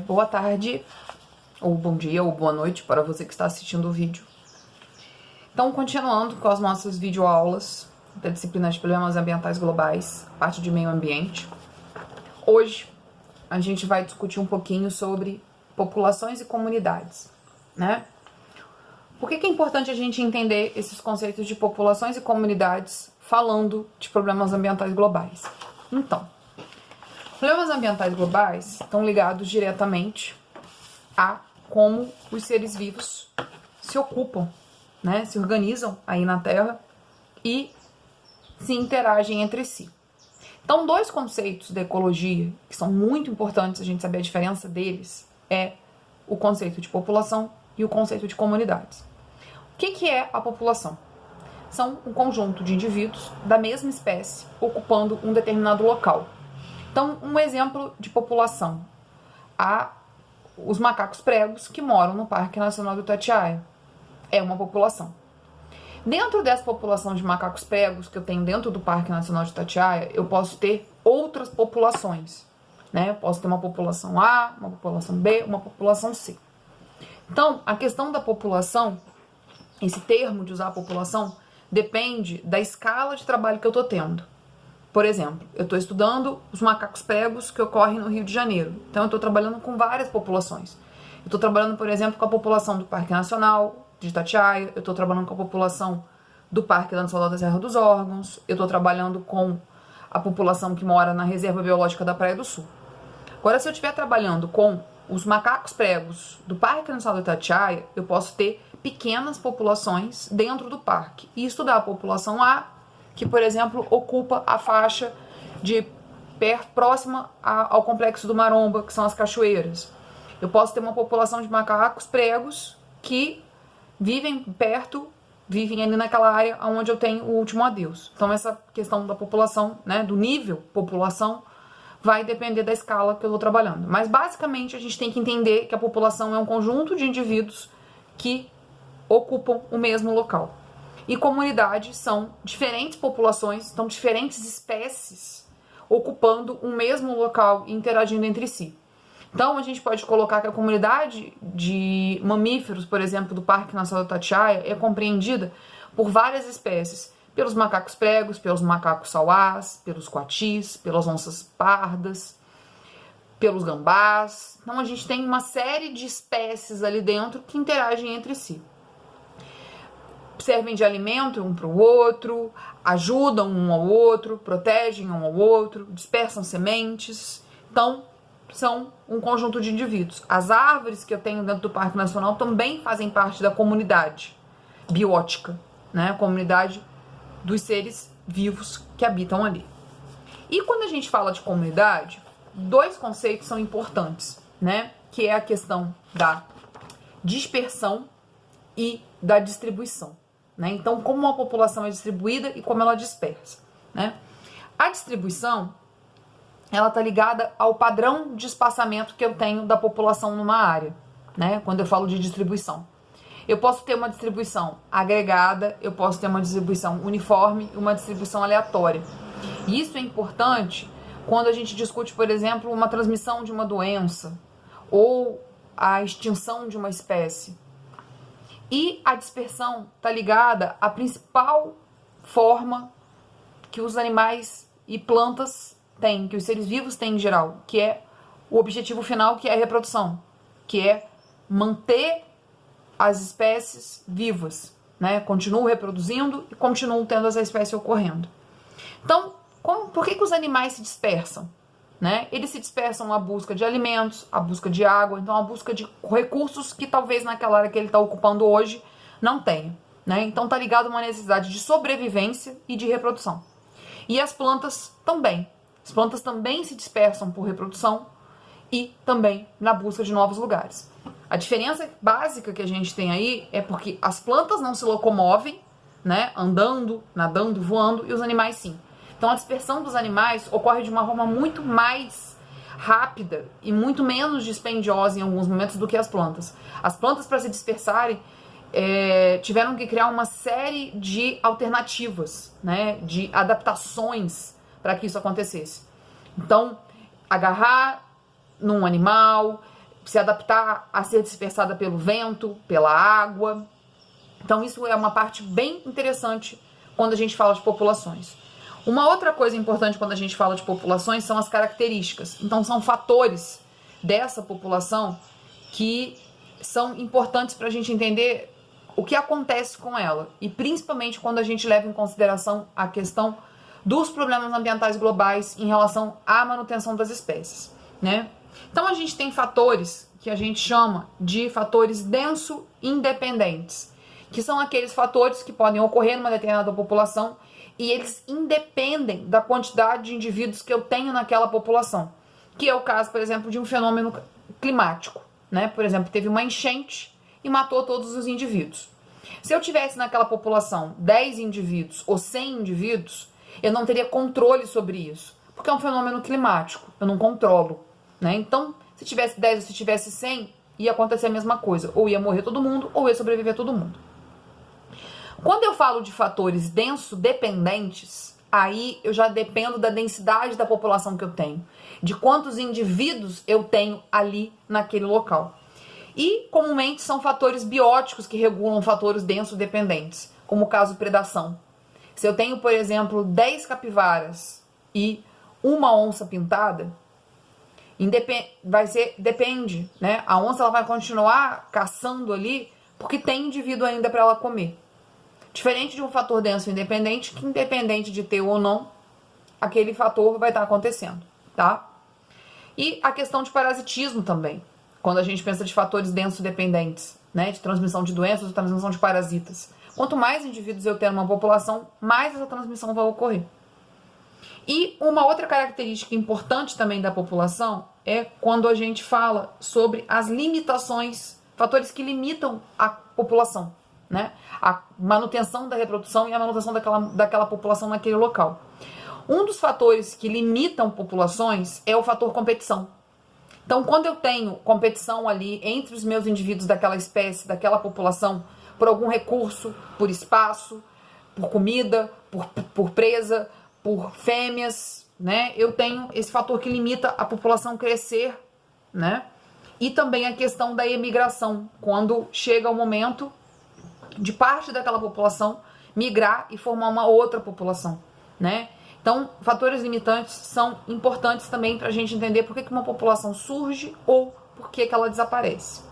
Boa tarde, ou bom dia, ou boa noite para você que está assistindo o vídeo. Então, continuando com as nossas videoaulas da disciplina de problemas ambientais globais, parte de meio ambiente. Hoje, a gente vai discutir um pouquinho sobre populações e comunidades, né? Por que é importante a gente entender esses conceitos de populações e comunidades falando de problemas ambientais globais? Então, problemas ambientais globais estão ligados diretamente a como os seres vivos se ocupam, né, se organizam aí na Terra e se interagem entre si. Então, dois conceitos da ecologia que são muito importantes a gente saber a diferença deles é o conceito de população e o conceito de comunidades. O que é a população? São um conjunto de indivíduos da mesma espécie ocupando um determinado local. Então, um exemplo de população: os macacos pregos que moram no Parque Nacional do Itatiaia. É uma população. Dentro dessa população de macacos pregos que eu tenho dentro do Parque Nacional de Itatiaia, eu posso ter outras populações, né? Eu posso ter uma população A, uma população B, uma população C. Então, a questão da população, esse termo de usar a população, depende da escala de trabalho que eu estou tendo. Por exemplo, eu estou estudando os macacos pregos que ocorrem no Rio de Janeiro. Então, eu estou trabalhando com várias populações. Eu estou trabalhando, por exemplo, com a população do Parque Nacional de Itatiaia. Eu estou trabalhando com a população do Parque Nacional da Serra dos Órgãos. Eu estou trabalhando com a população que mora na Reserva Biológica da Praia do Sul. Agora, se eu estiver trabalhando com os macacos pregos do Parque Nacional do Itatiaia, eu posso ter pequenas populações dentro do parque e estudar a população A, que, por exemplo, ocupa a faixa de próxima ao complexo do Maromba, que são as cachoeiras. Eu posso ter uma população de macacos pregos que vivem ali naquela área onde eu tenho o último adeus. Então, essa questão da população, né, do nível população, vai depender da escala que eu estou trabalhando. Mas, basicamente, a gente tem que entender que a população é um conjunto de indivíduos que ocupam o mesmo local. E comunidades são diferentes populações, são diferentes espécies ocupando um mesmo local e interagindo entre si. Então, a gente pode colocar que a comunidade de mamíferos, por exemplo, do Parque Nacional do Itatiaia, é compreendida por várias espécies, pelos macacos pregos, pelos macacos sauás, pelos coatis, pelas onças pardas, pelos gambás. Então, a gente tem uma série de espécies ali dentro que interagem entre si. Servem de alimento um para o outro, ajudam um ao outro, protegem um ao outro, dispersam sementes. Então, são um conjunto de indivíduos. As árvores que eu tenho dentro do Parque Nacional também fazem parte da comunidade biótica, né? A comunidade dos seres vivos que habitam ali. E quando a gente fala de comunidade, dois conceitos são importantes, né? Que é a questão da dispersão e da distribuição. Né? Então, como uma população é distribuída e como ela dispersa. Né? A distribuição, ela está ligada ao padrão de espaçamento que eu tenho da população numa área. Né? Quando eu falo de distribuição. Eu posso ter uma distribuição agregada, eu posso ter uma distribuição uniforme e uma distribuição aleatória. E isso é importante quando a gente discute, por exemplo, uma transmissão de uma doença ou a extinção de uma espécie. E a dispersão está ligada à principal forma que os animais e plantas têm, que os seres vivos têm em geral, que é o objetivo final, que é a reprodução, que é manter as espécies vivas, né? Continuam reproduzindo e continuam tendo essa espécie ocorrendo. Então, por que os animais se dispersam? Né? Eles se dispersam à busca de alimentos, à busca de água, então à busca de recursos que talvez naquela área que ele está ocupando hoje não tenha. Né? Então está ligado a uma necessidade de sobrevivência e de reprodução. E as plantas também. As plantas também se dispersam por reprodução e também na busca de novos lugares. A diferença básica que a gente tem aí é porque as plantas não se locomovem, né? Andando, nadando, voando, e os animais sim. Então, a dispersão dos animais ocorre de uma forma muito mais rápida e muito menos dispendiosa em alguns momentos do que as plantas. As plantas, para se dispersarem, tiveram que criar uma série de alternativas, né, de adaptações para que isso acontecesse. Então, agarrar num animal, se adaptar a ser dispersada pelo vento, pela água. Então isso é uma parte bem interessante quando a gente fala de populações. Uma outra coisa importante quando a gente fala de populações são as características. Então são fatores dessa população que são importantes para a gente entender o que acontece com ela. E principalmente quando a gente leva em consideração a questão dos problemas ambientais globais em relação à manutenção das espécies, né? Então a gente tem fatores que a gente chama de fatores denso independentes, que são aqueles fatores que podem ocorrer numa determinada população e eles independem da quantidade de indivíduos que eu tenho naquela população, que é o caso, por exemplo, de um fenômeno climático, né? Por exemplo, teve uma enchente e matou todos os indivíduos. Se eu tivesse naquela população 10 indivíduos ou 100 indivíduos, eu não teria controle sobre isso, porque é um fenômeno climático, eu não controlo, né? Então, se tivesse 10 ou se tivesse 100, ia acontecer a mesma coisa, ou ia morrer todo mundo, ou ia sobreviver todo mundo. Quando eu falo de fatores denso dependentes, aí eu já dependo da densidade da população que eu tenho, de quantos indivíduos eu tenho ali naquele local. E comumente são fatores bióticos que regulam fatores denso dependentes, como o caso predação. Se eu tenho, por exemplo, 10 capivaras e uma onça pintada, depende, né? A onça ela vai continuar caçando ali porque tem indivíduo ainda para ela comer. Diferente de um fator denso independente, que independente de ter ou não, aquele fator vai estar acontecendo, tá? E a questão de parasitismo também, quando a gente pensa de fatores denso dependentes, né? De transmissão de doenças ou transmissão de parasitas. Quanto mais indivíduos eu tenho numa população, mais essa transmissão vai ocorrer. E uma outra característica importante também da população é quando a gente fala sobre as limitações, fatores que limitam a população, né? A manutenção da reprodução e a manutenção daquela população naquele local. Um dos fatores que limitam populações é o fator competição. Então, quando eu tenho competição ali entre os meus indivíduos daquela espécie, daquela população, por algum recurso, por espaço, por comida, por presa, por fêmeas, né? Eu tenho esse fator que limita a população crescer, né? E também a questão da emigração, quando chega o momento de parte daquela população migrar e formar uma outra população, né? Então, fatores limitantes são importantes também para a gente entender por que uma população surge ou por que ela desaparece.